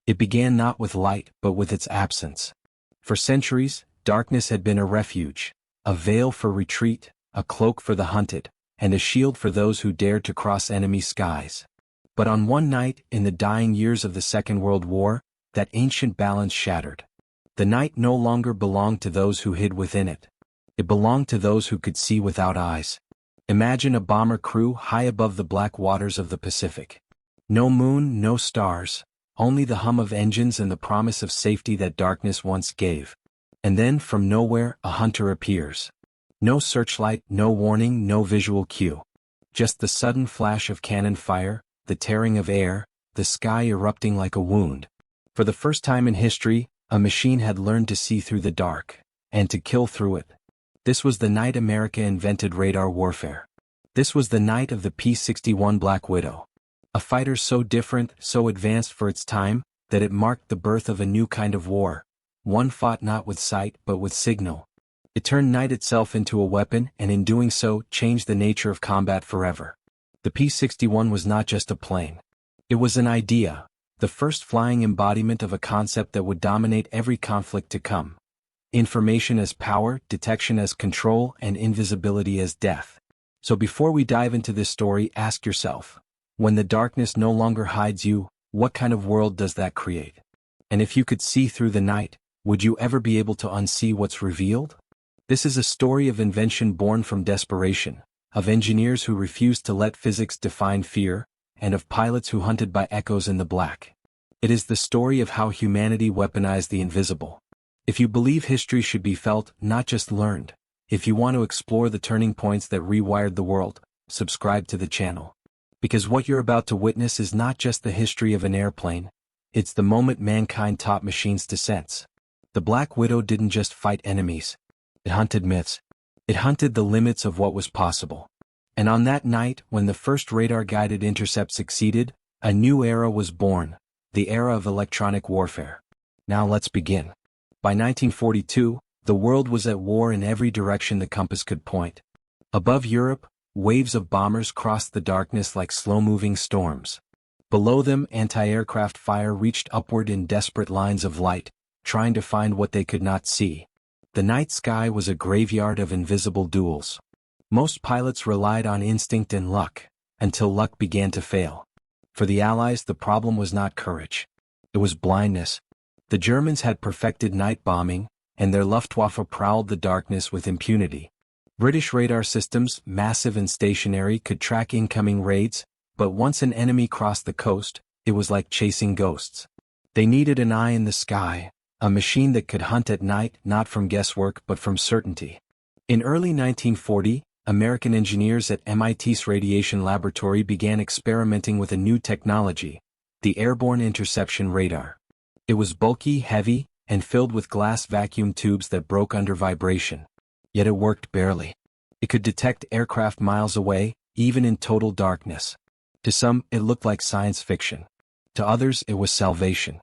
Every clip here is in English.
It began not with light but with its absence. For centuries, darkness had been a refuge, a veil for retreat, a cloak for the hunted, and a shield for those who dared to cross enemy skies. But on one night, in the dying years of the Second World War, that ancient balance shattered. The night no longer belonged to those who hid within it. It belonged to those who could see without eyes. Imagine a bomber crew high above the black waters of the Pacific. No moon, no stars, only the hum of engines and the promise of safety that darkness once gave. And then, from nowhere, a hunter appears. No searchlight, no warning, no visual cue. Just the sudden flash of cannon fire, the tearing of air, the sky erupting like a wound. For the first time in history, a machine had learned to see through the dark, and to kill through it. This was the night America invented radar warfare. This was the night of the P-61 Black Widow. A fighter so different, so advanced for its time, that it marked the birth of a new kind of war. One fought not with sight but with signal. It turned night itself into a weapon, and in doing so, changed the nature of combat forever. The P-61 was not just a plane. It was an idea, the first flying embodiment of a concept that would dominate every conflict to come. Information as power, detection as control, and invisibility as death. So before we dive into this story, ask yourself, when the darkness no longer hides you, what kind of world does that create? And if you could see through the night, would you ever be able to unsee what's revealed? This is a story of invention born from desperation, of engineers who refused to let physics define fear, and of pilots who hunted by echoes in the black. It is the story of how humanity weaponized the invisible. If you believe history should be felt, not just learned, if you want to explore the turning points that rewired the world, subscribe to the channel. Because what you're about to witness is not just the history of an airplane, it's the moment mankind taught machines to sense. The Black Widow didn't just fight enemies. It hunted myths. It hunted the limits of what was possible. And on that night, when the first radar-guided intercept succeeded, a new era was born, the era of electronic warfare. Now let's begin. By 1942, the world was at war in every direction the compass could point. Above Europe, waves of bombers crossed the darkness like slow-moving storms. Below them, anti-aircraft fire reached upward in desperate lines of light, trying to find what they could not see. The night sky was a graveyard of invisible duels. Most pilots relied on instinct and luck, until luck began to fail. For the Allies, the problem was not courage. It was blindness. The Germans had perfected night bombing, and their Luftwaffe prowled the darkness with impunity. British radar systems, massive and stationary, could track incoming raids, but once an enemy crossed the coast, it was like chasing ghosts. They needed an eye in the sky, a machine that could hunt at night, not from guesswork but from certainty. In early 1940, American engineers at MIT's Radiation Laboratory began experimenting with a new technology, the airborne interception radar. It was bulky, heavy, and filled with glass vacuum tubes that broke under vibration. Yet it worked barely. It could detect aircraft miles away, even in total darkness. To some, it looked like science fiction. To others, it was salvation.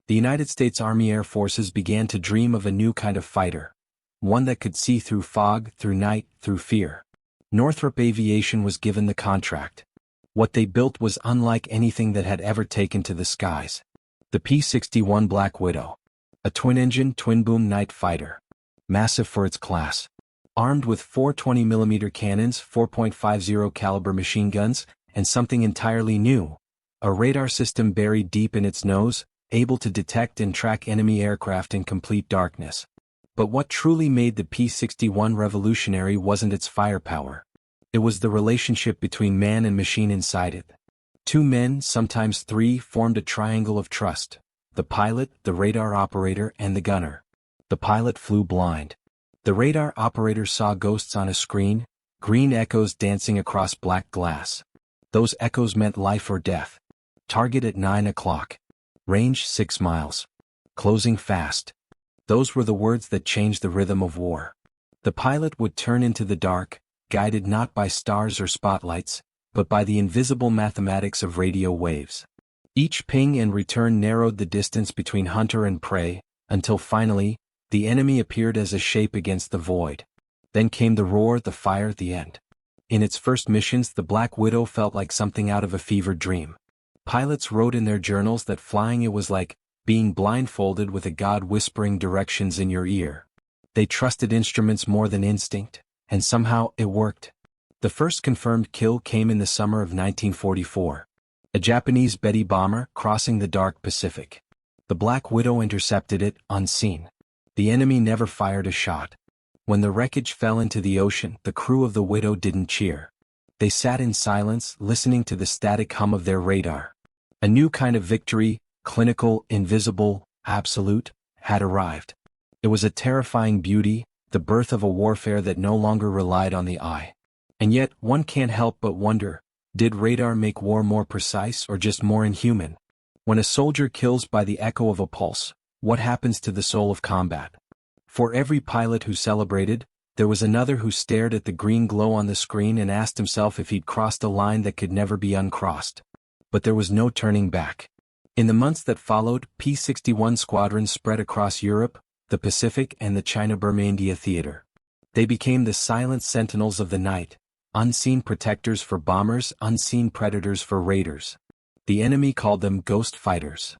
The United States Army Air Forces began to dream of a new kind of fighter. One that could see through fog, through night, through fear. Northrop Aviation was given the contract. What they built was unlike anything that had ever taken to the skies. The P-61 Black Widow. A twin-engine, twin-boom night fighter. Massive for its class. Armed with 4 20mm cannons, 4.50 caliber machine guns, and something entirely new. A radar system buried deep in its nose, able to detect and track enemy aircraft in complete darkness. But what truly made the P-61 revolutionary wasn't its firepower. It was the relationship between man and machine inside it. Two men, sometimes three, formed a triangle of trust. The pilot, the radar operator, and the gunner. The pilot flew blind. The radar operator saw ghosts on a screen, green echoes dancing across black glass. Those echoes meant life or death. Target at 9 o'clock. Range 6 miles. Closing fast. Those were the words that changed the rhythm of war. The pilot would turn into the dark, guided not by stars or spotlights, but by the invisible mathematics of radio waves. Each ping and return narrowed the distance between hunter and prey, until finally, the enemy appeared as a shape against the void. Then came the roar, the fire, the end. In its first missions, the Black Widow felt like something out of a fever dream. Pilots wrote in their journals that flying it was like being blindfolded with a god whispering directions in your ear. They trusted instruments more than instinct, and somehow it worked. The first confirmed kill came in the summer of 1944. A Japanese Betty bomber crossing the dark Pacific. The Black Widow intercepted it, unseen. The enemy never fired a shot. When the wreckage fell into the ocean, the crew of the Widow didn't cheer. They sat in silence, listening to the static hum of their radar. A new kind of victory, clinical, invisible, absolute, had arrived. It was a terrifying beauty, the birth of a warfare that no longer relied on the eye. And yet, one can't help but wonder, did radar make war more precise or just more inhuman? When a soldier kills by the echo of a pulse, what happens to the soul of combat? For every pilot who celebrated, there was another who stared at the green glow on the screen and asked himself if he'd crossed a line that could never be uncrossed. But there was no turning back. In the months that followed, P-61 squadrons spread across Europe, the Pacific and the China-Burma-India theater. They became the silent sentinels of the night, unseen protectors for bombers, unseen predators for raiders. The enemy called them ghost fighters.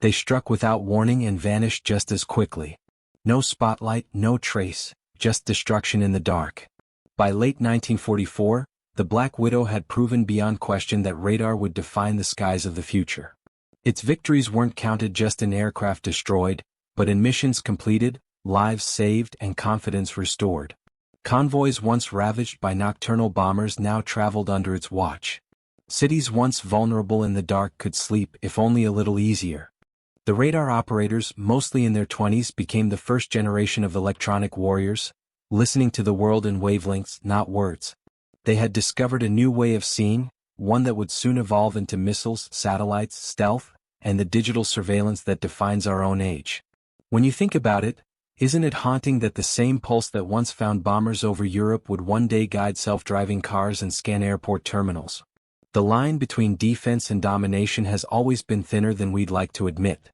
They struck without warning and vanished just as quickly. No spotlight, no trace, just destruction in the dark. By late 1944, the Black Widow had proven beyond question that radar would define the skies of the future. Its victories weren't counted just in aircraft destroyed, but in missions completed, lives saved and confidence restored. Convoys once ravaged by nocturnal bombers now traveled under its watch. Cities once vulnerable in the dark could sleep if only a little easier. The radar operators, mostly in their 20s, became the first generation of electronic warriors, listening to the world in wavelengths, not words. They had discovered a new way of seeing, one that would soon evolve into missiles, satellites, stealth, and the digital surveillance that defines our own age. When you think about it, isn't it haunting that the same pulse that once found bombers over Europe would one day guide self-driving cars and scan airport terminals? The line between defense and domination has always been thinner than we'd like to admit.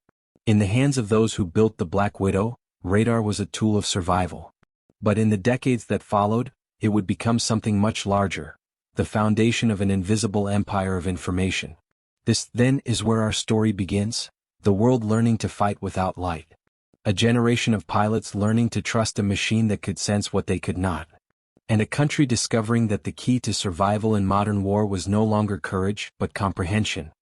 In the hands of those who built the Black Widow, radar was a tool of survival. But in the decades that followed, it would become something much larger, the foundation of an invisible empire of information. This, then, is where our story begins, the world learning to fight without light. A generation of pilots learning to trust a machine that could sense what they could not. And a country discovering that the key to survival in modern war was no longer courage, but comprehension.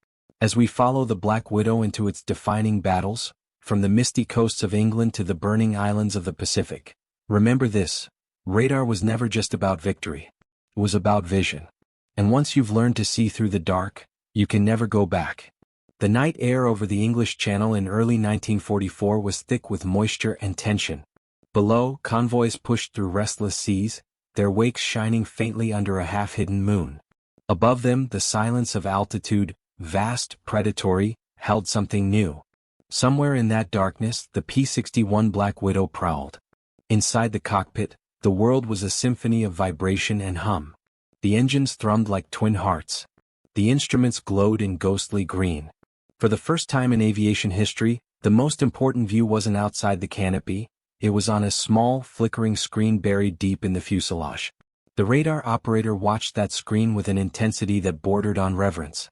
As we follow the Black Widow into its defining battles, from the misty coasts of England to the burning islands of the Pacific, remember this: radar was never just about victory. It was about vision. And once you've learned to see through the dark, you can never go back. The night air over the English Channel in early 1944 was thick with moisture and tension. Below, convoys pushed through restless seas, their wakes shining faintly under a half-hidden moon. Above them, the silence of altitude, vast, predatory, held something new. Somewhere in that darkness, the P-61 Black Widow prowled. Inside the cockpit, the world was a symphony of vibration and hum. The engines thrummed like twin hearts. The instruments glowed in ghostly green. For the first time in aviation history, the most important view wasn't outside the canopy, it was on a small, flickering screen buried deep in the fuselage. The radar operator watched that screen with an intensity that bordered on reverence.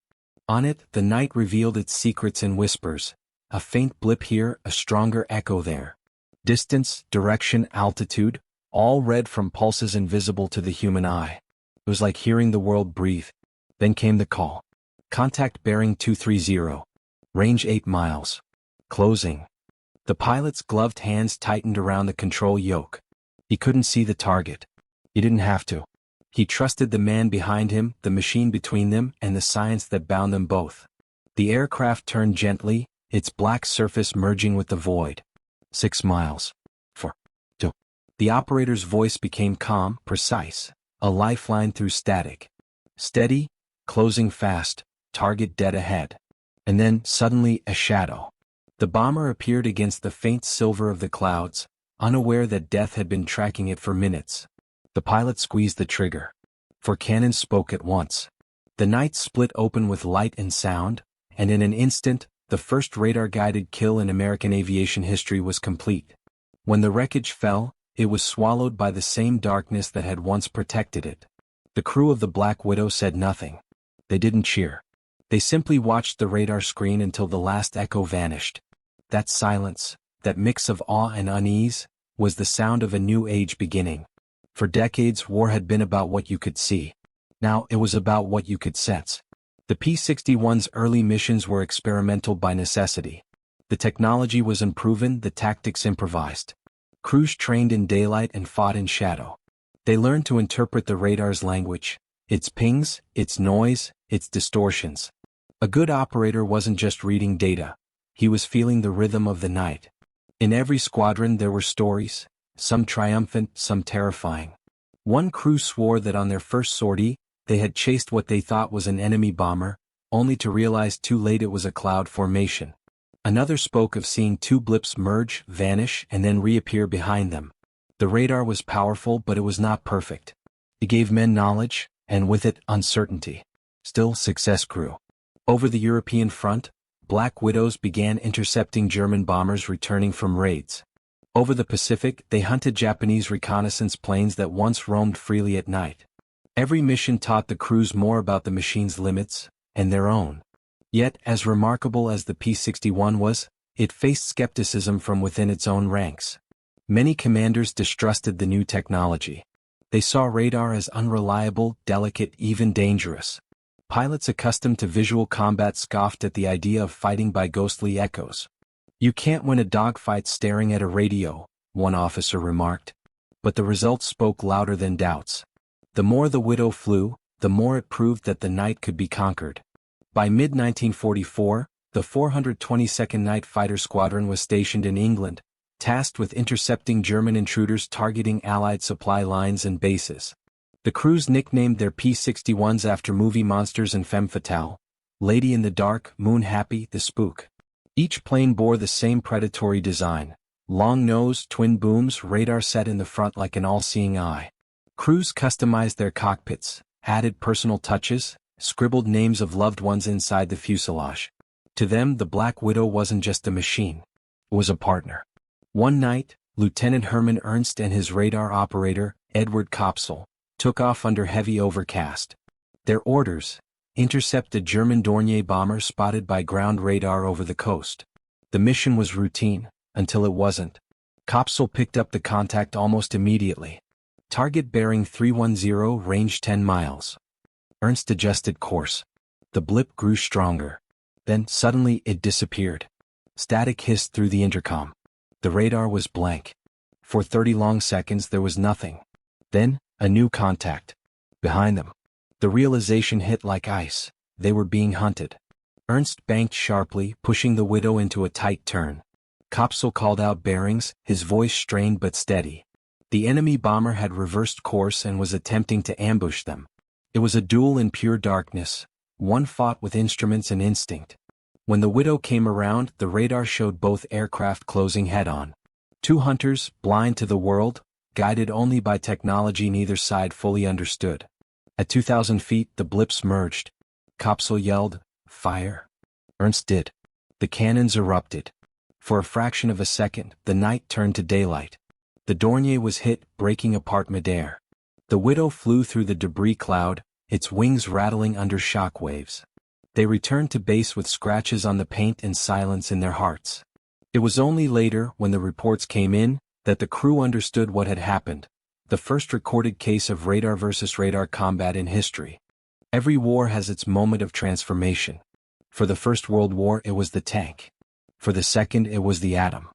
On it, the night revealed its secrets in whispers, a faint blip here, a stronger echo there. Distance, direction, altitude, all read from pulses invisible to the human eye. It was like hearing the world breathe. Then came the call. Contact bearing 230. Range 8 miles. Closing. The pilot's gloved hands tightened around the control yoke. He couldn't see the target. He didn't have to. He trusted the man behind him, the machine between them, and the science that bound them both. The aircraft turned gently, its black surface merging with the void. 6 miles. 4. 2. The operator's voice became calm, precise, a lifeline through static. Steady, closing fast, target dead ahead. And then, suddenly, a shadow. The bomber appeared against the faint silver of the clouds, unaware that death had been tracking it for minutes. The pilot squeezed the trigger. 4 cannons spoke at once. The night split open with light and sound, and in an instant, the first radar-guided kill in American aviation history was complete. When the wreckage fell, it was swallowed by the same darkness that had once protected it. The crew of the Black Widow said nothing. They didn't cheer. They simply watched the radar screen until the last echo vanished. That silence, that mix of awe and unease, was the sound of a new age beginning. For decades war had been about what you could see. Now it was about what you could sense. The P-61's early missions were experimental by necessity. The technology was unproven, the tactics improvised. Crews trained in daylight and fought in shadow. They learned to interpret the radar's language, its pings, its noise, its distortions. A good operator wasn't just reading data. He was feeling the rhythm of the night. In every squadron there were stories, some triumphant, some terrifying. One crew swore that on their first sortie, they had chased what they thought was an enemy bomber, only to realize too late it was a cloud formation. Another spoke of seeing two blips merge, vanish, and then reappear behind them. The radar was powerful, but it was not perfect. It gave men knowledge, and with it, uncertainty. Still, success grew. Over the European front, Black Widows began intercepting German bombers returning from raids. Over the Pacific, they hunted Japanese reconnaissance planes that once roamed freely at night. Every mission taught the crews more about the machine's limits, and their own. Yet, as remarkable as the P-61 was, it faced skepticism from within its own ranks. Many commanders distrusted the new technology. They saw radar as unreliable, delicate, even dangerous. Pilots accustomed to visual combat scoffed at the idea of fighting by ghostly echoes. "You can't win a dogfight staring at a radio," one officer remarked. But the results spoke louder than doubts. The more the Widow flew, the more it proved that the night could be conquered. By mid-1944, the 422nd Night Fighter Squadron was stationed in England, tasked with intercepting German intruders targeting Allied supply lines and bases. The crews nicknamed their P-61s after movie monsters and femme fatale, Lady in the Dark, Moon Happy, the Spook. Each plane bore the same predatory design: long nose, twin booms, radar set in the front like an all-seeing eye. Crews customized their cockpits, added personal touches, scribbled names of loved ones inside the fuselage. To them, the Black Widow wasn't just a machine. It was a partner. One night, Lieutenant Hermann Ernst and his radar operator, Edward Kopsel, took off under heavy overcast. Their orders: intercept a German Dornier bomber spotted by ground radar over the coast. The mission was routine, until it wasn't. Kopsel picked up the contact almost immediately. Target bearing 310, range 10 miles. Ernst adjusted course. The blip grew stronger. Then, suddenly, it disappeared. Static hissed through the intercom. The radar was blank. For 30 long seconds there was nothing. Then, a new contact. Behind them. The realization hit like ice. They were being hunted. Ernst banked sharply, pushing the Widow into a tight turn. Kopsel called out bearings, his voice strained but steady. The enemy bomber had reversed course and was attempting to ambush them. It was a duel in pure darkness. One fought with instruments and instinct. When the Widow came around, the radar showed both aircraft closing head-on. Two hunters, blind to the world, guided only by technology neither side fully understood. At 2,000 feet, the blips merged. Kopsel yelled, "Fire!" Ernst did. The cannons erupted. For a fraction of a second, the night turned to daylight. The Dornier was hit, breaking apart midair. The Widow flew through the debris cloud, its wings rattling under shock waves. They returned to base with scratches on the paint and silence in their hearts. It was only later, when the reports came in, that the crew understood what had happened. The first recorded case of radar versus radar combat in history. Every war has its moment of transformation. For the First World War it was the tank. For the second it was the atom.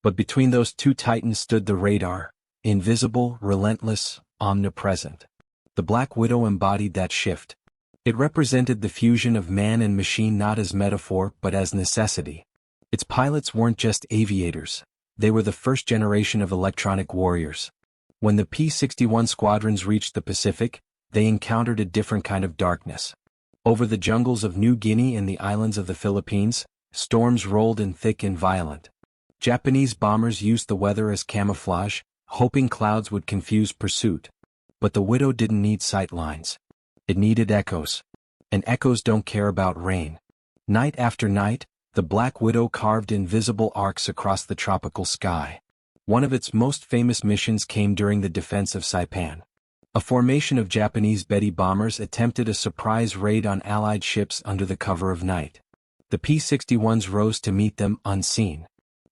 But between those two titans stood the radar, invisible, relentless, omnipresent. The Black Widow embodied that shift. It represented the fusion of man and machine not as metaphor but as necessity. Its pilots weren't just aviators. They were the first generation of electronic warriors. When the P-61 squadrons reached the Pacific, they encountered a different kind of darkness. Over the jungles of New Guinea and the islands of the Philippines, storms rolled in thick and violent. Japanese bombers used the weather as camouflage, hoping clouds would confuse pursuit. But the Widow didn't need sight lines. It needed echoes. And echoes don't care about rain. Night after night, the Black Widow carved invisible arcs across the tropical sky. One of its most famous missions came during the defense of Saipan. A formation of Japanese Betty bombers attempted a surprise raid on Allied ships under the cover of night. The P-61s rose to meet them unseen.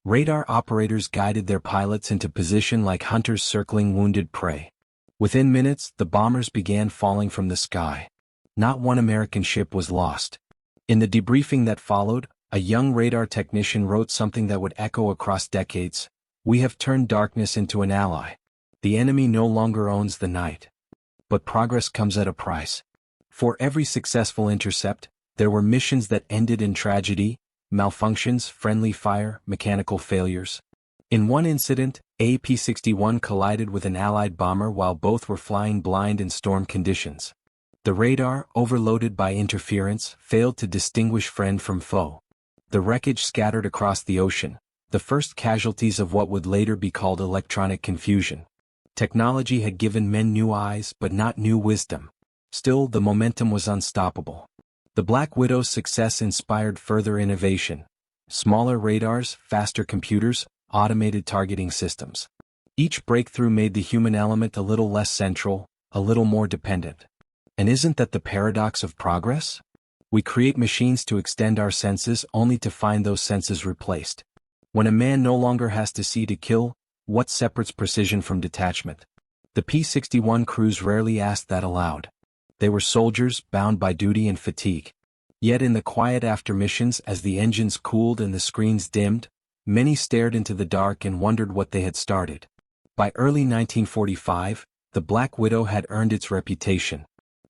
Radar operators guided their pilots into position like hunters circling wounded prey. Within minutes, the bombers began falling from the sky. Not one American ship was lost. In the debriefing that followed, a young radar technician wrote something that would echo across decades: "We have turned darkness into an ally. The enemy no longer owns the night." But progress comes at a price. For every successful intercept, there were missions that ended in tragedy, malfunctions, friendly fire, mechanical failures. In one incident, a P-61 collided with an Allied bomber while both were flying blind in storm conditions. The radar, overloaded by interference, failed to distinguish friend from foe. The wreckage scattered across the ocean, the first casualties of what would later be called electronic confusion. Technology had given men new eyes but not new wisdom. Still, the momentum was unstoppable. The Black Widow's success inspired further innovation: smaller radars, faster computers, automated targeting systems. Each breakthrough made the human element a little less central, a little more dependent. And isn't that the paradox of progress? We create machines to extend our senses only to find those senses replaced. When a man no longer has to see to kill, what separates precision from detachment? The P-61 crews rarely asked that aloud. They were soldiers, bound by duty and fatigue. Yet in the quiet after missions, as the engines cooled and the screens dimmed, many stared into the dark and wondered what they had started. By early 1945, the Black Widow had earned its reputation.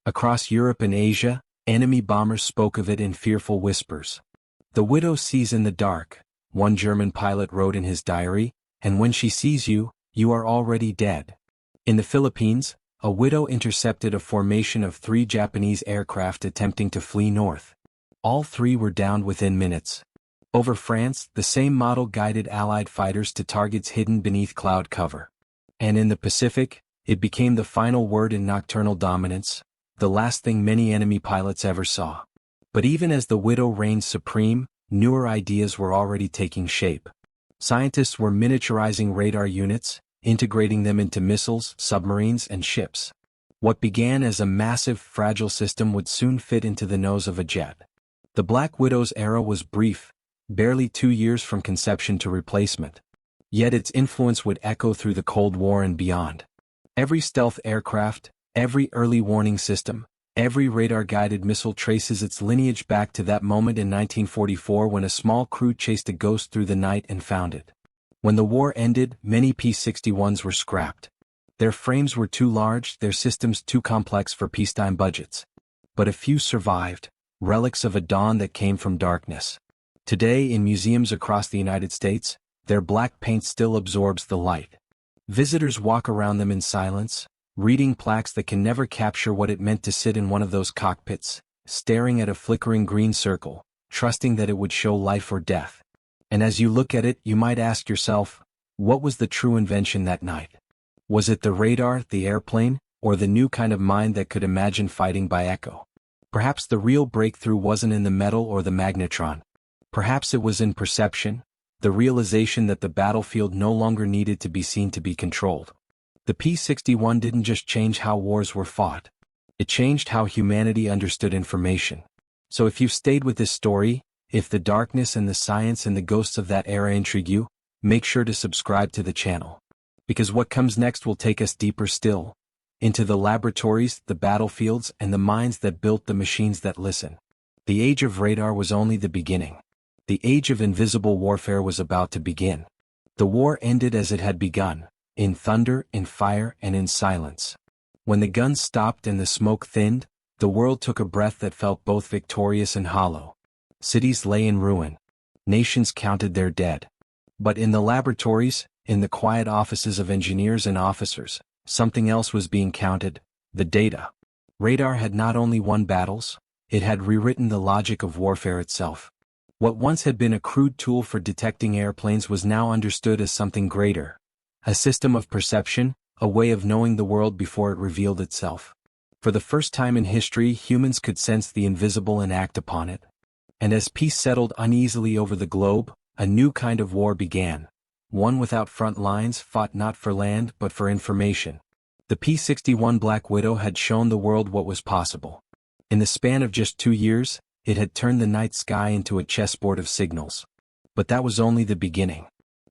Across Europe and Asia, enemy bombers spoke of it in fearful whispers. "The Widow sees in the dark," one German pilot wrote in his diary, "and when she sees you, you are already dead." In the Philippines, a Widow intercepted a formation of 3 Japanese aircraft attempting to flee north. All 3 were downed within minutes. Over France, the same model guided Allied fighters to targets hidden beneath cloud cover. And in the Pacific, it became the final word in nocturnal dominance, the last thing many enemy pilots ever saw. But even as the Widow reigned supreme, newer ideas were already taking shape. Scientists were miniaturizing radar units, integrating them into missiles, submarines, and ships. What began as a massive, fragile system would soon fit into the nose of a jet. The Black Widow's era was brief, barely 2 years from conception to replacement. Yet its influence would echo through the Cold War and beyond. Every stealth aircraft, every early warning system, every radar-guided missile traces its lineage back to that moment in 1944 when a small crew chased a ghost through the night and found it. When the war ended, many P-61s were scrapped. Their frames were too large, their systems too complex for peacetime budgets. But a few survived, relics of a dawn that came from darkness. Today, in museums across the United States, their black paint still absorbs the light. Visitors walk around them in silence, reading plaques that can never capture what it meant to sit in one of those cockpits, staring at a flickering green circle, trusting that it would show life or death. And as you look at it, you might ask yourself, what was the true invention that night? Was it the radar, the airplane, or the new kind of mind that could imagine fighting by echo? Perhaps the real breakthrough wasn't in the metal or the magnetron. Perhaps it was in perception, the realization that the battlefield no longer needed to be seen to be controlled. The P-61 didn't just change how wars were fought. It changed how humanity understood information. So if you've stayed with this story, if the darkness and the science and the ghosts of that era intrigue you, make sure to subscribe to the channel. Because what comes next will take us deeper still, into the laboratories, the battlefields, and the minds that built the machines that listen. The age of radar was only the beginning. The age of invisible warfare was about to begin. The war ended as it had begun, in thunder, in fire, and in silence. When the guns stopped and the smoke thinned, the world took a breath that felt both victorious and hollow. Cities lay in ruin. Nations counted their dead. But in the laboratories, in the quiet offices of engineers and officers, something else was being counted: the data. Radar had not only won battles, it had rewritten the logic of warfare itself. What once had been a crude tool for detecting airplanes was now understood as something greater. A system of perception, a way of knowing the world before it revealed itself. For the first time in history, humans could sense the invisible and act upon it. And as peace settled uneasily over the globe, a new kind of war began. One without front lines, fought not for land but for information. The P-61 Black Widow had shown the world what was possible. In the span of just 2 years, it had turned the night sky into a chessboard of signals. But that was only the beginning.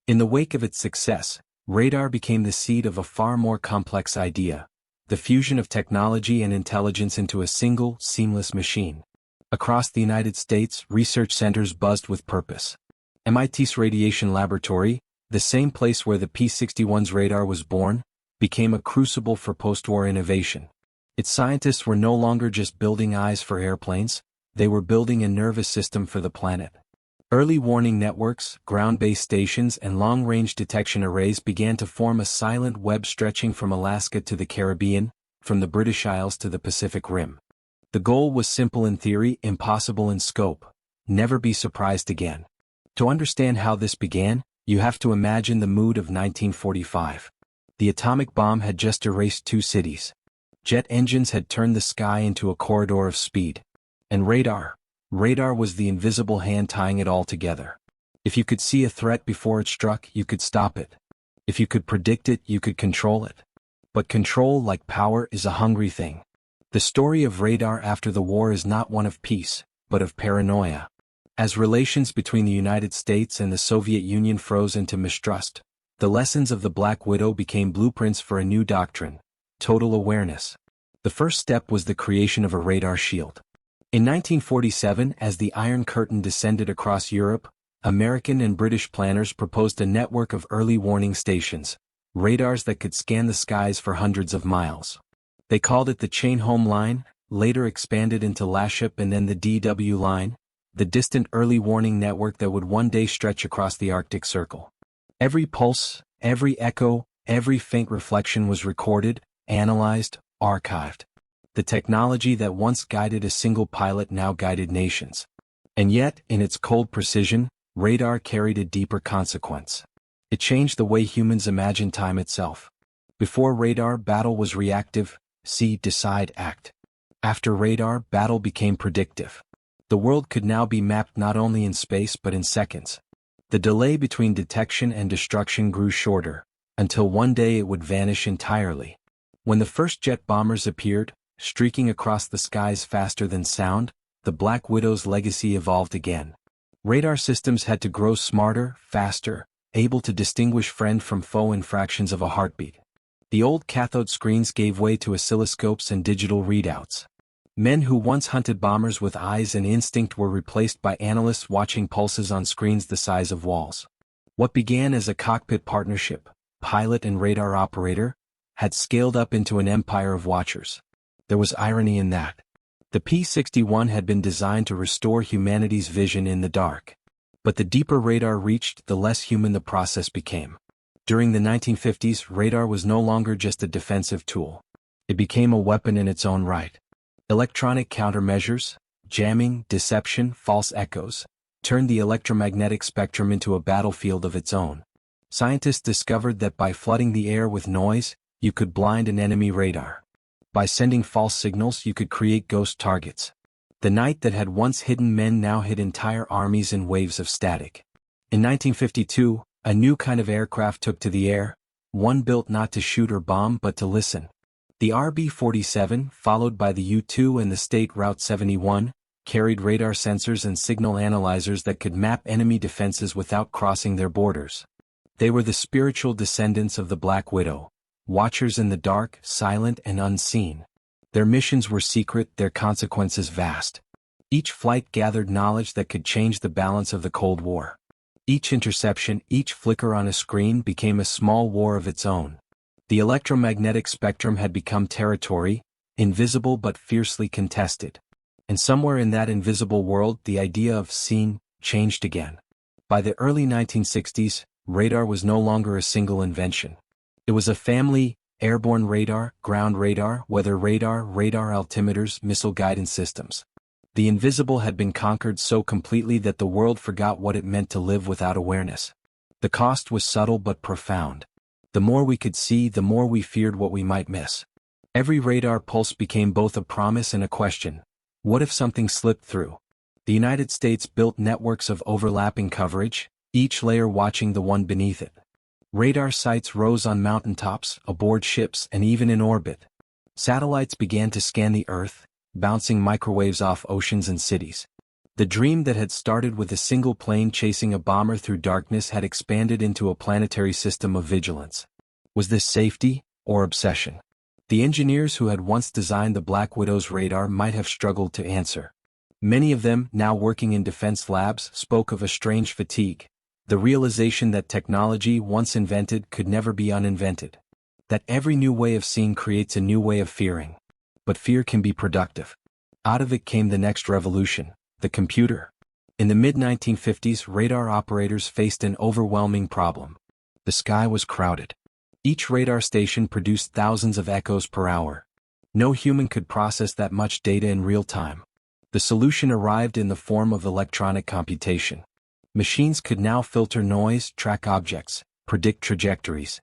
In the wake of its success, radar became the seed of a far more complex idea: the fusion of technology and intelligence into a single, seamless machine. Across the United States, research centers buzzed with purpose. MIT's Radiation Laboratory, the same place where the P-61's radar was born, became a crucible for post-war innovation. Its scientists were no longer just building eyes for airplanes, they were building a nervous system for the planet. Early warning networks, ground-based stations, and long-range detection arrays began to form a silent web stretching from Alaska to the Caribbean, from the British Isles to the Pacific Rim. The goal was simple in theory, impossible in scope: never be surprised again. To understand how this began, you have to imagine the mood of 1945. The atomic bomb had just erased 2 cities. Jet engines had turned the sky into a corridor of speed. And radar was the invisible hand tying it all together. If you could see a threat before it struck, you could stop it. If you could predict it, you could control it. But control, like power, is a hungry thing. The story of radar after the war is not one of peace, but of paranoia. As relations between the United States and the Soviet Union froze into mistrust, the lessons of the Black Widow became blueprints for a new doctrine: total awareness. The first step was the creation of a radar shield. In 1947, as the Iron Curtain descended across Europe, American and British planners proposed a network of early warning stations, radars that could scan the skies for hundreds of miles. They called it the Chain Home Line, later expanded into LASHIP and then the DW Line, the distant early warning network that would one day stretch across the Arctic Circle. Every pulse, every echo, every faint reflection was recorded, analyzed, archived. The technology that once guided a single pilot now guided nations. And yet, in its cold precision, radar carried a deeper consequence. It changed the way humans imagine time itself. Before radar, battle was reactive: see, decide, act. After radar, battle became predictive. The world could now be mapped not only in space but in seconds. The delay between detection and destruction grew shorter, until one day it would vanish entirely. When the first jet bombers appeared, streaking across the skies faster than sound, the Black Widow's legacy evolved again. Radar systems had to grow smarter, faster, able to distinguish friend from foe in fractions of a heartbeat. The old cathode screens gave way to oscilloscopes and digital readouts. Men who once hunted bombers with eyes and instinct were replaced by analysts watching pulses on screens the size of walls. What began as a cockpit partnership, pilot and radar operator, had scaled up into an empire of watchers. There was irony in that. The P-61 had been designed to restore humanity's vision in the dark. But the deeper radar reached, the less human the process became. During the 1950s, radar was no longer just a defensive tool. It became a weapon in its own right. Electronic countermeasures, jamming, deception, false echoes, turned the electromagnetic spectrum into a battlefield of its own. Scientists discovered that by flooding the air with noise, you could blind an enemy radar. By sending false signals, you could create ghost targets. The night that had once hidden men now hid entire armies in waves of static. In 1952, a new kind of aircraft took to the air, one built not to shoot or bomb but to listen. The RB-47, followed by the U-2 and the State Route 71, carried radar sensors and signal analyzers that could map enemy defenses without crossing their borders. They were the spiritual descendants of the Black Widow, watchers in the dark, silent and unseen. Their missions were secret, their consequences vast. Each flight gathered knowledge that could change the balance of the Cold War. Each interception, each flicker on a screen became a small war of its own. The electromagnetic spectrum had become territory, invisible but fiercely contested. And somewhere in that invisible world, the idea of seen changed again. By the early 1960s, radar was no longer a single invention. It was a family: airborne radar, ground radar, weather radar, radar altimeters, missile guidance systems. The invisible had been conquered so completely that the world forgot what it meant to live without awareness. The cost was subtle but profound. The more we could see, the more we feared what we might miss. Every radar pulse became both a promise and a question. What if something slipped through? The United States built networks of overlapping coverage, each layer watching the one beneath it. Radar sites rose on mountaintops, aboard ships, and even in orbit. Satellites began to scan the Earth, bouncing microwaves off oceans and cities. The dream that had started with a single plane chasing a bomber through darkness had expanded into a planetary system of vigilance. Was this safety, or obsession? The engineers who had once designed the Black Widow's radar might have struggled to answer. Many of them, now working in defense labs, spoke of a strange fatigue, the realization that technology once invented could never be uninvented. That every new way of seeing creates a new way of fearing. But fear can be productive. Out of it came the next revolution, the computer. In the mid-1950s, radar operators faced an overwhelming problem. The sky was crowded. Each radar station produced thousands of echoes per hour. No human could process that much data in real time. The solution arrived in the form of electronic computation. Machines could now filter noise, track objects, predict trajectories.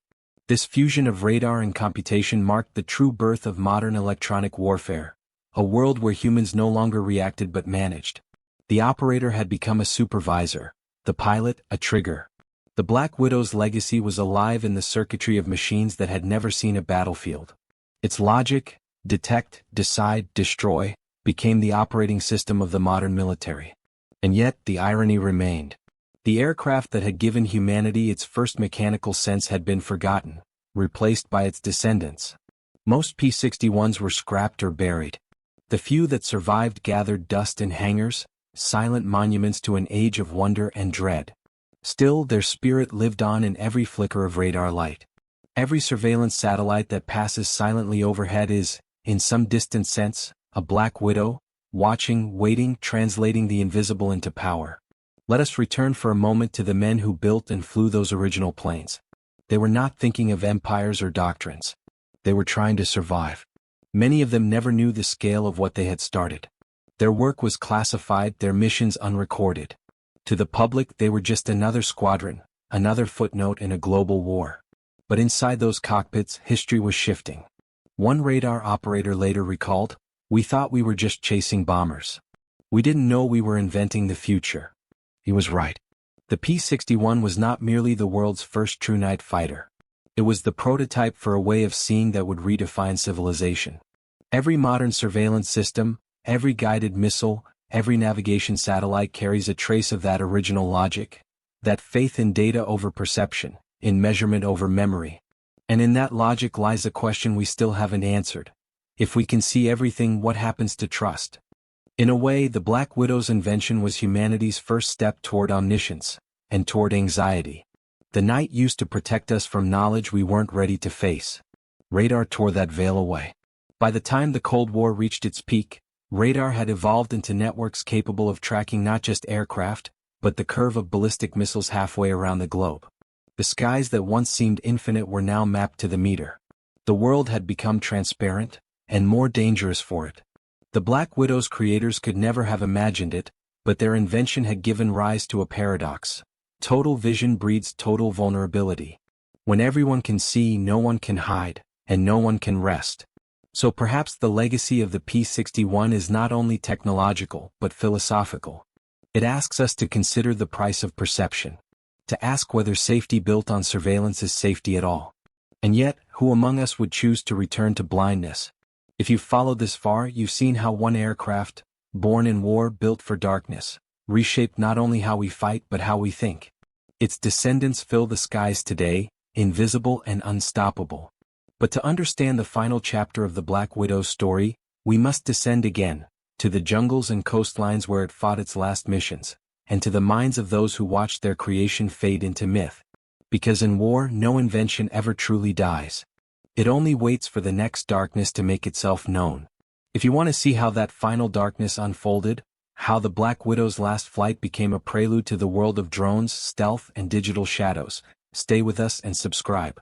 This fusion of radar and computation marked the true birth of modern electronic warfare, a world where humans no longer reacted but managed. The operator had become a supervisor, the pilot, a trigger. The Black Widow's legacy was alive in the circuitry of machines that had never seen a battlefield. Its logic, detect, decide, destroy, became the operating system of the modern military. And yet, the irony remained. The aircraft that had given humanity its first mechanical sense had been forgotten, replaced by its descendants. Most P-61s were scrapped or buried. The few that survived gathered dust in hangars, silent monuments to an age of wonder and dread. Still, their spirit lived on in every flicker of radar light. Every surveillance satellite that passes silently overhead is, in some distant sense, a Black Widow, watching, waiting, translating the invisible into power. Let us return for a moment to the men who built and flew those original planes. They were not thinking of empires or doctrines. They were trying to survive. Many of them never knew the scale of what they had started. Their work was classified, their missions unrecorded. To the public, they were just another squadron, another footnote in a global war. But inside those cockpits, history was shifting. One radar operator later recalled, "We thought we were just chasing bombers. We didn't know we were inventing the future." He was right. The P-61 was not merely the world's first true night fighter. It was the prototype for a way of seeing that would redefine civilization. Every modern surveillance system, every guided missile, every navigation satellite carries a trace of that original logic, that faith in data over perception, in measurement over memory. And in that logic lies a question we still haven't answered. If we can see everything, what happens to trust? In a way, the Black Widow's invention was humanity's first step toward omniscience, and toward anxiety. The night used to protect us from knowledge we weren't ready to face. Radar tore that veil away. By the time the Cold War reached its peak, radar had evolved into networks capable of tracking not just aircraft, but the curve of ballistic missiles halfway around the globe. The skies that once seemed infinite were now mapped to the meter. The world had become transparent, and more dangerous for it. The Black Widow's creators could never have imagined it, but their invention had given rise to a paradox. Total vision breeds total vulnerability. When everyone can see, no one can hide, and no one can rest. So perhaps the legacy of the P-61 is not only technological, but philosophical. It asks us to consider the price of perception. To ask whether safety built on surveillance is safety at all. And yet, who among us would choose to return to blindness? If you've followed this far, you've seen how one aircraft, born in war, built for darkness, reshaped not only how we fight but how we think. Its descendants fill the skies today, invisible and unstoppable. But to understand the final chapter of the Black Widow's story, we must descend again, to the jungles and coastlines where it fought its last missions, and to the minds of those who watched their creation fade into myth. Because in war, no invention ever truly dies. It only waits for the next darkness to make itself known. If you want to see how that final darkness unfolded, how the Black Widow's last flight became a prelude to the world of drones, stealth, and digital shadows, stay with us and subscribe.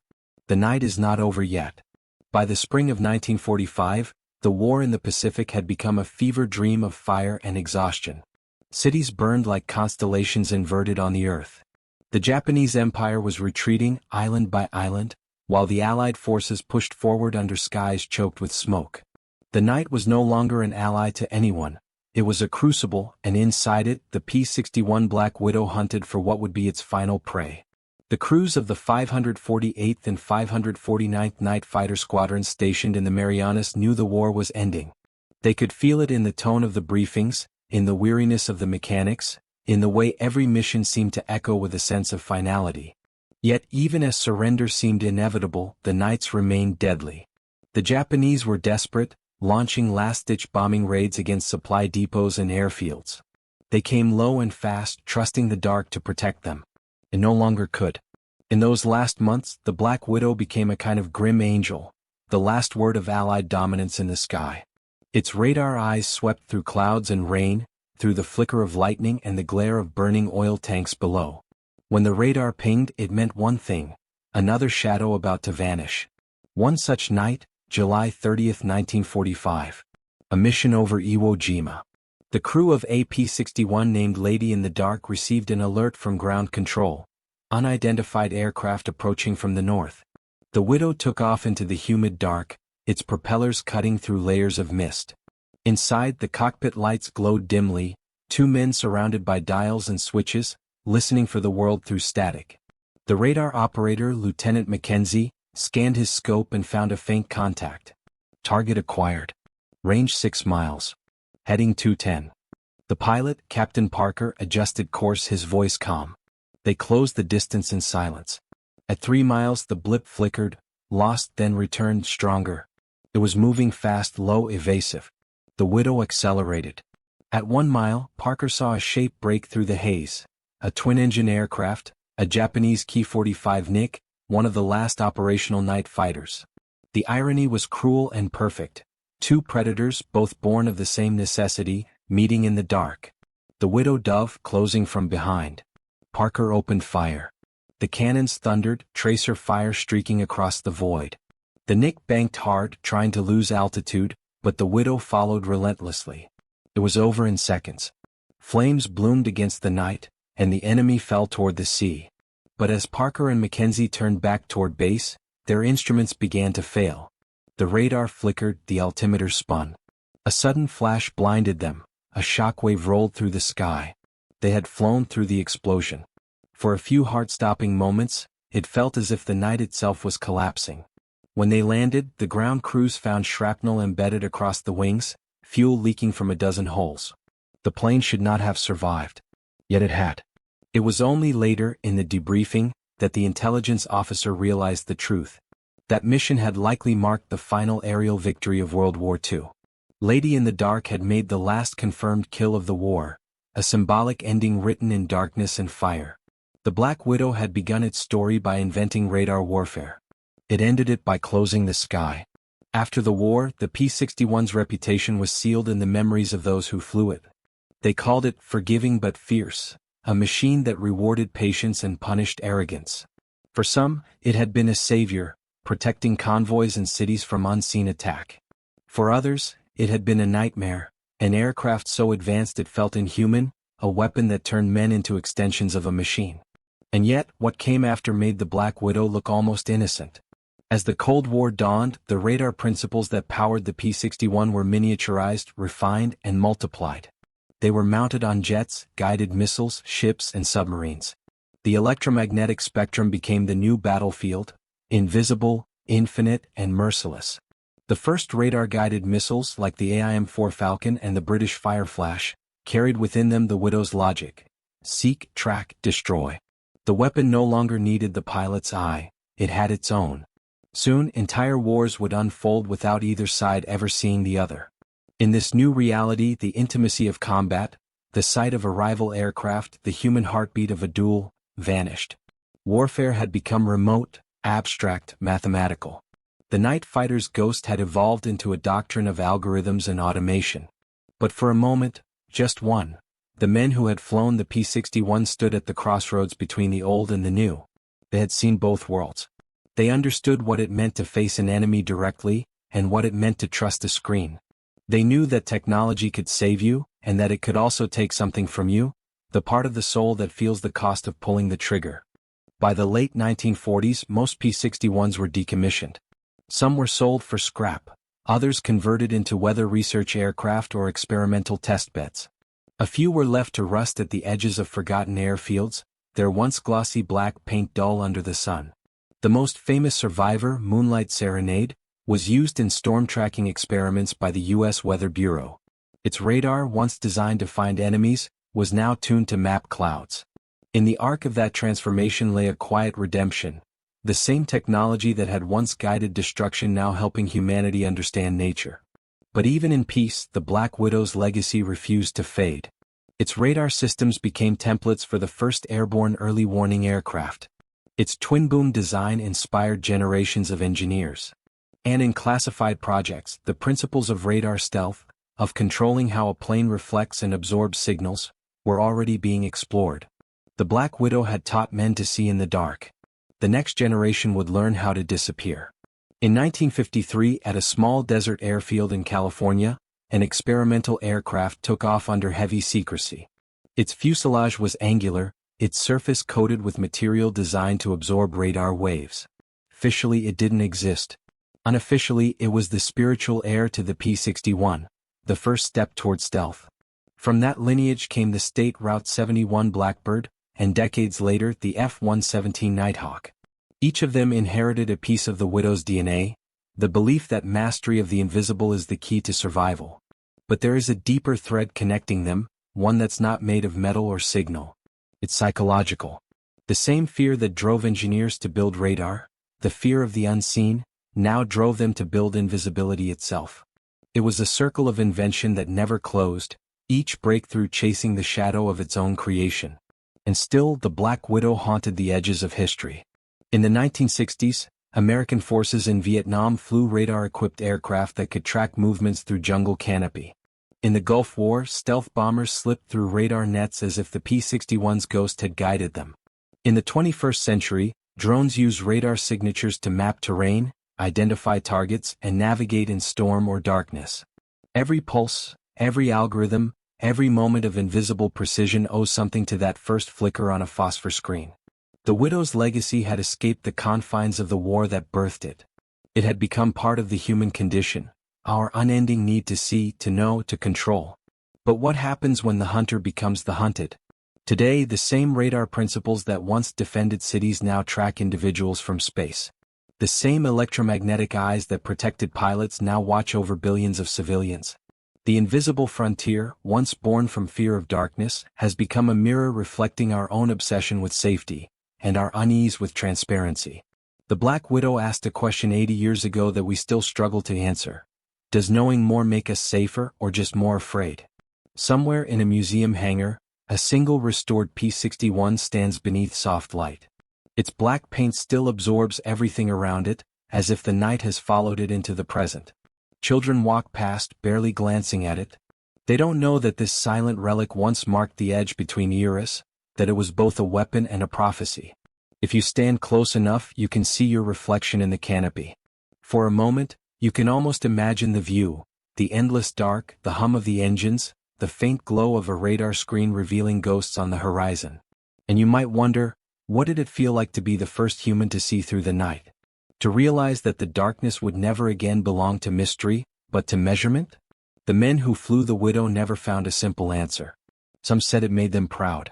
The night is not over yet. By the spring of 1945, the war in the Pacific had become a fever dream of fire and exhaustion. Cities burned like constellations inverted on the earth. The Japanese Empire was retreating, island by island, while the Allied forces pushed forward under skies choked with smoke. The night was no longer an ally to anyone. It was a crucible, and inside it, the P-61 Black Widow hunted for what would be its final prey. The crews of the 548th and 549th Night Fighter Squadrons stationed in the Marianas knew the war was ending. They could feel it in the tone of the briefings, in the weariness of the mechanics, in the way every mission seemed to echo with a sense of finality. Yet even as surrender seemed inevitable, the nights remained deadly. The Japanese were desperate, launching last-ditch bombing raids against supply depots and airfields. They came low and fast, trusting the dark to protect them. It no longer could. In those last months, the Black Widow became a kind of grim angel, the last word of Allied dominance in the sky. Its radar eyes swept through clouds and rain, through the flicker of lightning and the glare of burning oil tanks below. When the radar pinged, it meant one thing: another shadow about to vanish. One such night, July 30, 1945. A mission over Iwo Jima. The crew of a P-61 named Lady in the Dark received an alert from ground control. Unidentified aircraft approaching from the north. The Widow took off into the humid dark, its propellers cutting through layers of mist. Inside, the cockpit lights glowed dimly, two men surrounded by dials and switches, listening for the world through static. The radar operator, Lieutenant Mackenzie, scanned his scope and found a faint contact. Target acquired. Range 6 miles. Heading 210. The pilot, Captain Parker, adjusted course, his voice calm. They closed the distance in silence. At 3 miles the blip flickered, lost, then returned stronger. It was moving fast, low, evasive. The Widow accelerated. At 1 mile, Parker saw a shape break through the haze. A twin-engine aircraft, a Japanese Ki-45 Nick, one of the last operational night fighters. The irony was cruel and perfect. Two predators, both born of the same necessity, meeting in the dark. The Widow dove, closing from behind. Parker opened fire. The cannons thundered, tracer fire streaking across the void. The Nick banked hard, trying to lose altitude, but the Widow followed relentlessly. It was over in seconds. Flames bloomed against the night, and the enemy fell toward the sea. But as Parker and Mackenzie turned back toward base, their instruments began to fail. The radar flickered, the altimeter spun. A sudden flash blinded them, a shockwave rolled through the sky. They had flown through the explosion. For a few heart-stopping moments, it felt as if the night itself was collapsing. When they landed, the ground crews found shrapnel embedded across the wings, fuel leaking from a dozen holes. The plane should not have survived. Yet it had. It was only later, in the debriefing, that the intelligence officer realized the truth. That mission had likely marked the final aerial victory of World War II. Lady in the Dark had made the last confirmed kill of the war, a symbolic ending written in darkness and fire. The Black Widow had begun its story by inventing radar warfare. It ended it by closing the sky. After the war, the P-61's reputation was sealed in the memories of those who flew it. They called it forgiving but fierce, a machine that rewarded patience and punished arrogance. For some, it had been a savior, protecting convoys and cities from unseen attack. For others, it had been a nightmare, an aircraft so advanced it felt inhuman, a weapon that turned men into extensions of a machine. And yet, what came after made the Black Widow look almost innocent. As the Cold War dawned, the radar principles that powered the P-61 were miniaturized, refined, and multiplied. They were mounted on jets, guided missiles, ships, and submarines. The electromagnetic spectrum became the new battlefield, invisible, infinite, and merciless. The first radar-guided missiles, like the AIM-4 Falcon and the British Fireflash, carried within them the Widow's logic: seek, track, destroy. The weapon no longer needed the pilot's eye, it had its own. Soon, entire wars would unfold without either side ever seeing the other. In this new reality, the intimacy of combat, the sight of a rival aircraft, the human heartbeat of a duel, vanished. Warfare had become remote, abstract, mathematical. The night fighter's ghost had evolved into a doctrine of algorithms and automation. But for a moment, just one, the men who had flown the P-61 stood at the crossroads between the old and the new. They had seen both worlds. They understood what it meant to face an enemy directly, and what it meant to trust a screen. They knew that technology could save you, and that it could also take something from you, the part of the soul that feels the cost of pulling the trigger. By the late 1940s, most P-61s were decommissioned. Some were sold for scrap, others converted into weather research aircraft or experimental testbeds. A few were left to rust at the edges of forgotten airfields, their once glossy black paint dull under the sun. The most famous survivor, Moonlight Serenade, was used in storm tracking experiments by the U.S. Weather Bureau. Its radar, once designed to find enemies, was now tuned to map clouds. In the arc of that transformation lay a quiet redemption. The same technology that had once guided destruction now helping humanity understand nature. But even in peace, the Black Widow's legacy refused to fade. Its radar systems became templates for the first airborne early warning aircraft. Its twin-boom design inspired generations of engineers. And in classified projects, the principles of radar stealth, of controlling how a plane reflects and absorbs signals, were already being explored. The Black Widow had taught men to see in the dark. The next generation would learn how to disappear. In 1953, at a small desert airfield in California, an experimental aircraft took off under heavy secrecy. Its fuselage was angular, its surface coated with material designed to absorb radar waves. Officially, it didn't exist. Unofficially, it was the spiritual heir to the P-61, the first step toward stealth. From that lineage came the State Route 71 Blackbird, and decades later the F-117 Nighthawk. Each of them inherited a piece of the Widow's DNA, the belief that mastery of the invisible is the key to survival. But there is a deeper thread connecting them, one that's not made of metal or signal. It's psychological. The same fear that drove engineers to build radar, the fear of the unseen, now drove them to build invisibility itself. It was a circle of invention that never closed, each breakthrough chasing the shadow of its own creation. And still, the Black Widow haunted the edges of history. In the 1960s, American forces in Vietnam flew radar-equipped aircraft that could track movements through jungle canopy. In the Gulf War, stealth bombers slipped through radar nets as if the P-61's ghost had guided them. In the 21st century, drones use radar signatures to map terrain, identify targets, and navigate in storm or darkness. Every pulse, every algorithm, every moment of invisible precision owes something to that first flicker on a phosphor screen. The Widow's legacy had escaped the confines of the war that birthed it. It had become part of the human condition, our unending need to see, to know, to control. But what happens when the hunter becomes the hunted? Today, the same radar principles that once defended cities now track individuals from space. The same electromagnetic eyes that protected pilots now watch over billions of civilians. The invisible frontier, once born from fear of darkness, has become a mirror reflecting our own obsession with safety, and our unease with transparency. The Black Widow asked a question 80 years ago that we still struggle to answer. Does knowing more make us safer or just more afraid? Somewhere in a museum hangar, a single restored P-61 stands beneath soft light. Its black paint still absorbs everything around it, as if the night has followed it into the present. Children walk past, barely glancing at it. They don't know that this silent relic once marked the edge between eras, that it was both a weapon and a prophecy. If you stand close enough, you can see your reflection in the canopy. For a moment, you can almost imagine the view, the endless dark, the hum of the engines, the faint glow of a radar screen revealing ghosts on the horizon. And you might wonder, what did it feel like to be the first human to see through the night? To realize that the darkness would never again belong to mystery, but to measurement? The men who flew the Widow never found a simple answer. Some said it made them proud.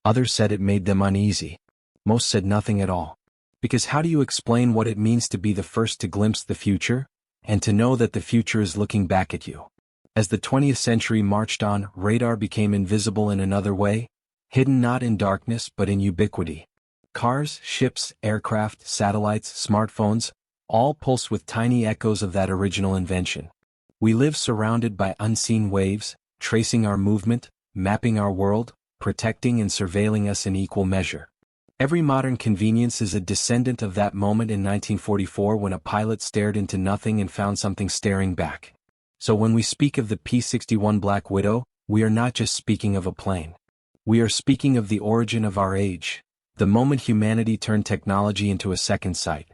Others said it made them uneasy. Most said nothing at all. Because how do you explain what it means to be the first to glimpse the future, and to know that the future is looking back at you? As the 20th century marched on, radar became invisible in another way, hidden not in darkness but in ubiquity. Cars, ships, aircraft, satellites, smartphones, all pulse with tiny echoes of that original invention. We live surrounded by unseen waves, tracing our movement, mapping our world, protecting and surveilling us in equal measure. Every modern convenience is a descendant of that moment in 1944 when a pilot stared into nothing and found something staring back. So when we speak of the P-61 Black Widow, we are not just speaking of a plane. We are speaking of the origin of our age, the moment humanity turned technology into a second sight.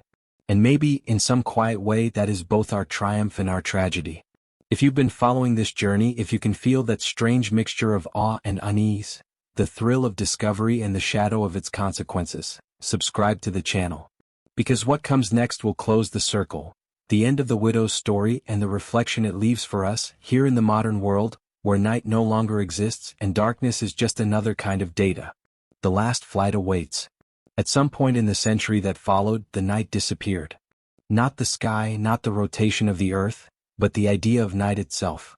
And maybe, in some quiet way, that is both our triumph and our tragedy. If you've been following this journey, if you can feel that strange mixture of awe and unease, the thrill of discovery and the shadow of its consequences, subscribe to the channel. Because what comes next will close the circle, the end of the Widow's story and the reflection it leaves for us, here in the modern world, where night no longer exists and darkness is just another kind of data. The last flight awaits. At some point in the century that followed, the night disappeared. Not the sky, not the rotation of the earth, but the idea of night itself.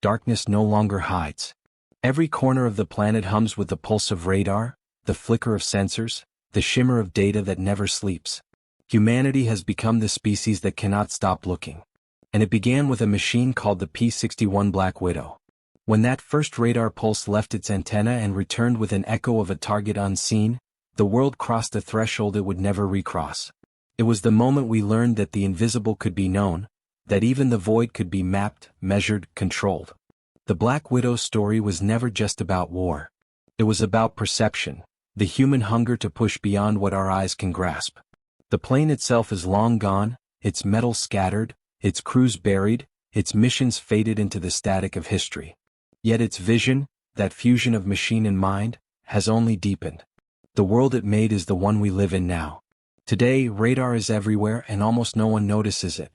darkness no longer hides. Every corner of the planet hums with the pulse of radar, the flicker of sensors, the shimmer of data that never sleeps. Humanity has become the species that cannot stop looking. And it began with a machine called the P-61 Black Widow. When that first radar pulse left its antenna and returned with an echo of a target unseen, the world crossed a threshold it would never recross. It was the moment we learned that the invisible could be known, that even the void could be mapped, measured, controlled. The Black Widow's story was never just about war. It was about perception, the human hunger to push beyond what our eyes can grasp. The plane itself is long gone, its metal scattered, its crews buried, its missions faded into the static of history. Yet its vision, that fusion of machine and mind, has only deepened. The world it made is the one we live in now. Today, radar is everywhere and almost no one notices it.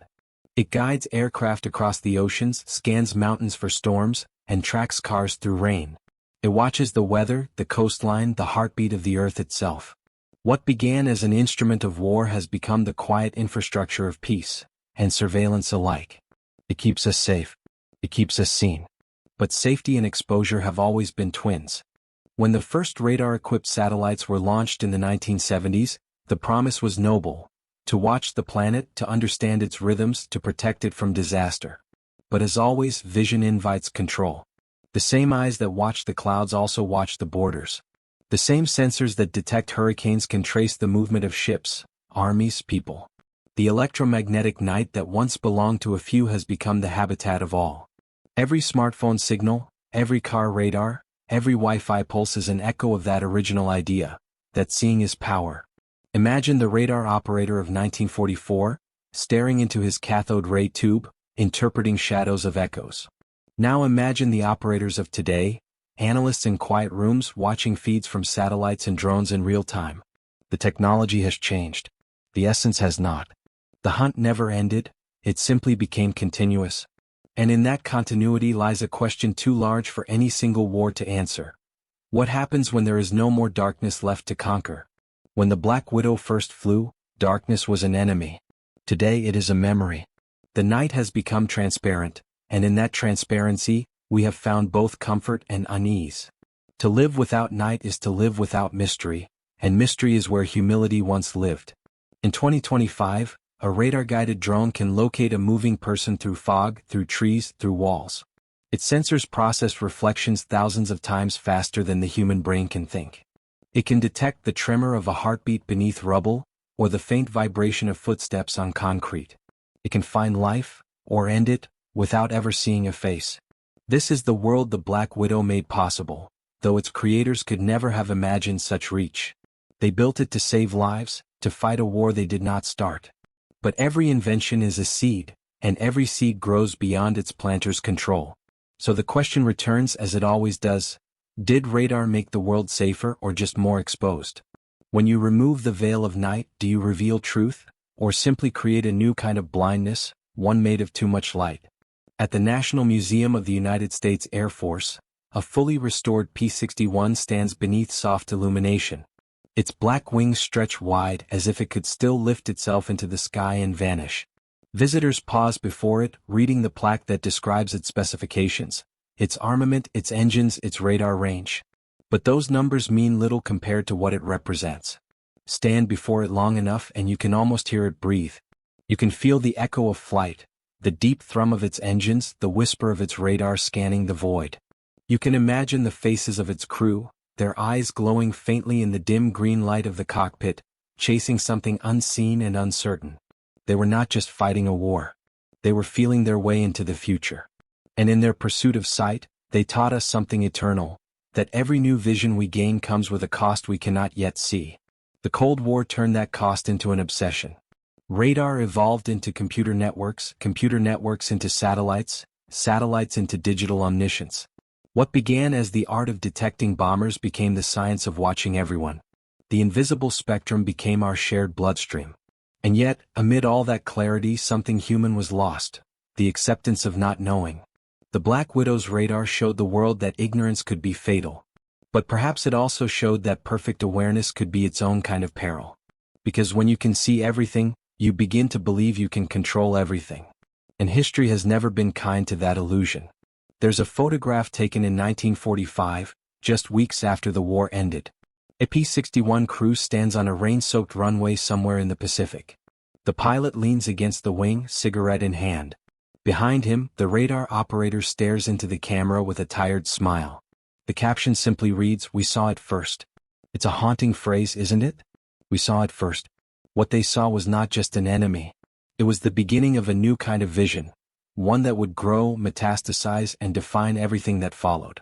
It guides aircraft across the oceans, scans mountains for storms, and tracks cars through rain. It watches the weather, the coastline, the heartbeat of the earth itself. What began as an instrument of war has become the quiet infrastructure of peace and surveillance alike. It keeps us safe. It keeps us seen. But safety and exposure have always been twins. When the first radar-equipped satellites were launched in the 1970s, the promise was noble: to watch the planet, to understand its rhythms, to protect it from disaster. But as always, vision invites control. The same eyes that watch the clouds also watch the borders. The same sensors that detect hurricanes can trace the movement of ships, armies, people. The electromagnetic night that once belonged to a few has become the habitat of all. Every smartphone signal, every car radar, every Wi-Fi pulse is an echo of that original idea, that seeing is power. Imagine the radar operator of 1944, staring into his cathode ray tube, interpreting shadows of echoes. Now imagine the operators of today, analysts in quiet rooms watching feeds from satellites and drones in real time. The technology has changed. The essence has not. The hunt never ended, it simply became continuous. And in that continuity lies a question too large for any single war to answer. What happens when there is no more darkness left to conquer? When the Black Widow first flew, darkness was an enemy. Today it is a memory. The night has become transparent, and in that transparency, we have found both comfort and unease. To live without night is to live without mystery, and mystery is where humility once lived. In 2025, a radar-guided drone can locate a moving person through fog, through trees, through walls. Its sensors process reflections thousands of times faster than the human brain can think. It can detect the tremor of a heartbeat beneath rubble, or the faint vibration of footsteps on concrete. It can find life, or end it, without ever seeing a face. This is the world the Black Widow made possible, though its creators could never have imagined such reach. They built it to save lives, to fight a war they did not start. But every invention is a seed, and every seed grows beyond its planter's control. So the question returns as it always does: did radar make the world safer or just more exposed? When you remove the veil of night, do you reveal truth, or simply create a new kind of blindness, one made of too much light? At the National Museum of the United States Air Force, a fully restored P-61 stands beneath soft illumination. Its black wings stretch wide as if it could still lift itself into the sky and vanish. Visitors pause before it, reading the plaque that describes its specifications, its armament, its engines, its radar range. But those numbers mean little compared to what it represents. Stand before it long enough and you can almost hear it breathe. You can feel the echo of flight, the deep thrum of its engines, the whisper of its radar scanning the void. You can imagine the faces of its crew, their eyes glowing faintly in the dim green light of the cockpit, chasing something unseen and uncertain. They were not just fighting a war. They were feeling their way into the future. And in their pursuit of sight, they taught us something eternal, that every new vision we gain comes with a cost we cannot yet see. The Cold War turned that cost into an obsession. Radar evolved into computer networks into satellites, satellites into digital omniscience. What began as the art of detecting bombers became the science of watching everyone. The invisible spectrum became our shared bloodstream. And yet, amid all that clarity, something human was lost: the acceptance of not knowing. The Black Widow's radar showed the world that ignorance could be fatal. But perhaps it also showed that perfect awareness could be its own kind of peril. Because when you can see everything, you begin to believe you can control everything. And history has never been kind to that illusion. There's a photograph taken in 1945, just weeks after the war ended. A P-61 crew stands on a rain-soaked runway somewhere in the Pacific. The pilot leans against the wing, cigarette in hand. Behind him, the radar operator stares into the camera with a tired smile. The caption simply reads, "We saw it first." It's a haunting phrase, isn't it? We saw it first. What they saw was not just an enemy. It was the beginning of a new kind of vision, one that would grow, metastasize, and define everything that followed.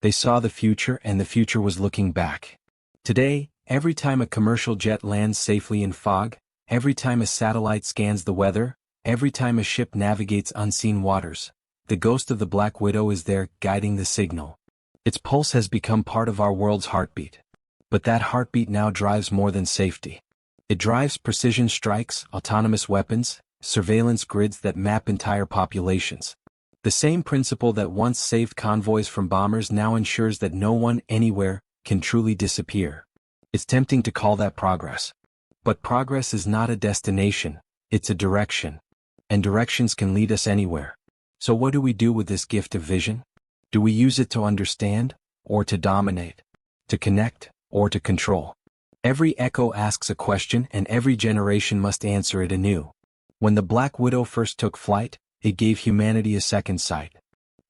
They saw the future, and the future was looking back. Today, every time a commercial jet lands safely in fog, every time a satellite scans the weather, every time a ship navigates unseen waters, the ghost of the Black Widow is there, guiding the signal. Its pulse has become part of our world's heartbeat. But that heartbeat now drives more than safety. It drives precision strikes, autonomous weapons, surveillance grids that map entire populations. The same principle that once saved convoys from bombers now ensures that no one, anywhere, can truly disappear. It's tempting to call that progress. But progress is not a destination, it's a direction. And directions can lead us anywhere. So what do we do with this gift of vision? Do we use it to understand, or to dominate? To connect, or to control? Every echo asks a question, and every generation must answer it anew. When the Black Widow first took flight, it gave humanity a second sight.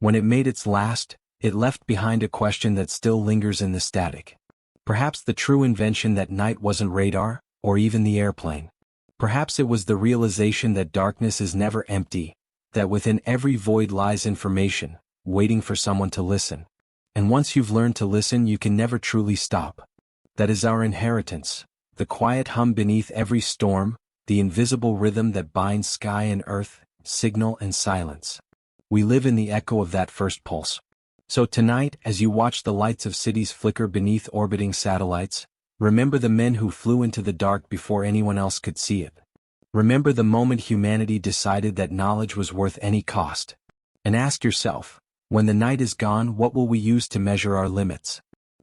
When it made its last, it left behind a question that still lingers in the static. Perhaps the true invention that night wasn't radar, or even the airplane. Perhaps it was the realization that darkness is never empty, that within every void lies information, waiting for someone to listen. And once you've learned to listen, you can never truly stop. That is our inheritance, the quiet hum beneath every storm, the invisible rhythm that binds sky and earth, signal and silence. We live in the echo of that first pulse. So tonight, as you watch the lights of cities flicker beneath orbiting satellites, remember the men who flew into the dark before anyone else could see it. Remember the moment humanity decided that knowledge was worth any cost. And ask yourself, when the night is gone, what will we use to measure our limits?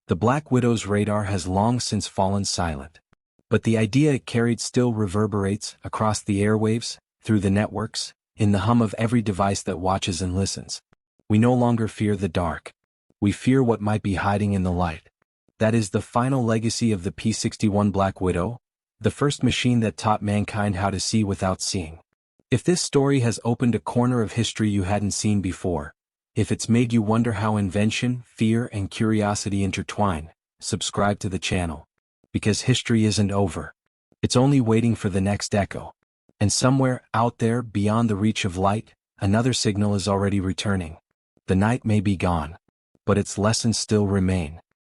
The Black Widow's radar has long since fallen silent. But the idea it carried still reverberates across the airwaves, through the networks, in the hum of every device that watches and listens. We no longer fear the dark. We fear what might be hiding in the light. That is the final legacy of the P-61 Black Widow, the first machine that taught mankind how to see without seeing. If this story has opened a corner of history you hadn't seen before, if it's made you wonder how invention, fear, and curiosity intertwine, subscribe to the channel. Because history isn't over. It's only waiting for the next echo. And somewhere, out there, beyond the reach of light, another signal is already returning. The night may be gone, but its lessons still remain.